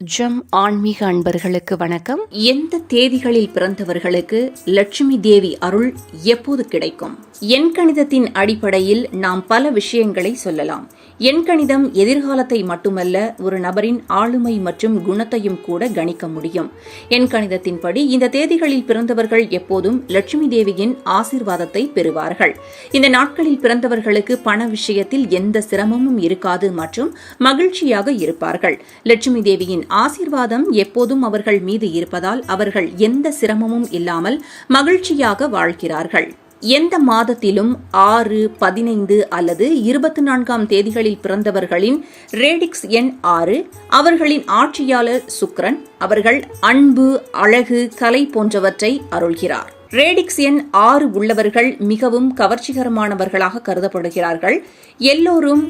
ஜம் ஆன்மீக அன்பர்களுக்கு வணக்கம். எந்த தேதிகளில் பிறந்தவர்களுக்கு லட்சுமி தேவி அருள் எப்போது கிடைக்கும்? எண்கணிதத்தின் அடிப்படையில் நாம் பல விஷயங்களை சொல்லலாம். எண்கணிதம் எதிர்காலத்தை மட்டுமல்ல, ஒரு நபரின் ஆளுமை மற்றும் குணத்தையும் கூட கணிக்க முடியும். எண்கணிதத்தின்படி இந்த தேதிகளில் பிறந்தவர்கள் எப்போதும் லட்சுமி தேவியின் ஆசீர்வாதத்தை பெறுவார்கள். இந்த நாட்களில் பிறந்தவர்களுக்கு பண விஷயத்தில் எந்த சிரமமும் இருக்காது மற்றும் மகிழ்ச்சியாக இருப்பார்கள். லட்சுமி தேவியின் ஆசீர்வாதம் எப்போதும் அவர்கள் மீது இருப்பதால் அவர்கள் எந்த சிரமமும் இல்லாமல் மகிழ்ச்சியாக வாழ்கிறார்கள். எந்த மாதத்திலும் 6, 15 அல்லது 24 தேதிகளில் பிறந்தவர்களின் ரேடிக்ஸ் எண் 6. அவர்களின் ஆட்சியாளர் சுக்கிரன். அவர்கள் அன்பு, அழகு, கலை போன்றவற்றை அருள்கிறார். ரேடிக்ஸ் எண் 6 உள்ளவர்கள் மிகவும் கவர்ச்சிகரமானவர்களாக கருதப்படுகிறார்கள். எல்லோரும்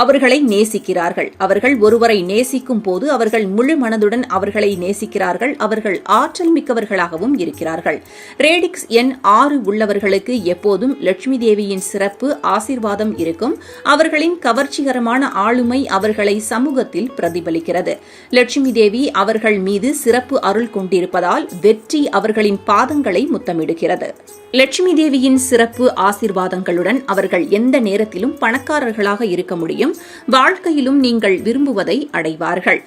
அவர்களை நேசிக்கிறார்கள். அவர்கள் ஒருவரை நேசிக்கும் போது அவர்கள் முழு மனதுடன் அவர்களை நேசிக்கிறார்கள். அவர்கள் ஆற்றல் மிக்கவர்களாகவும் இருக்கிறார்கள். ரேடிக்ஸ் எண் 6 உள்ளவர்களுக்கு எப்போதும் லட்சுமி தேவியின் சிறப்பு ஆசீர்வாதம் இருக்கும். அவர்களின் கவர்ச்சிகரமான ஆளுமை அவர்களை சமூகத்தில் பிரதிபலிக்கிறது. லட்சுமி தேவி அவர்கள் மீது சிறப்பு அருள் கொண்டிருப்பதால் வெற்றி அவர்களின் பாதங்களை முத்தமிடுகிறது. லட்சுமி தேவியின் சிறப்பு ஆசீர்வாதங்களுடன் அவர்கள் எந்த நேரத்திலும் பணக்காரர்களாக இருக்க முடியும். வாழ்க்கையிலும் நீங்கள் விரும்புவதை அடைவார்கள்.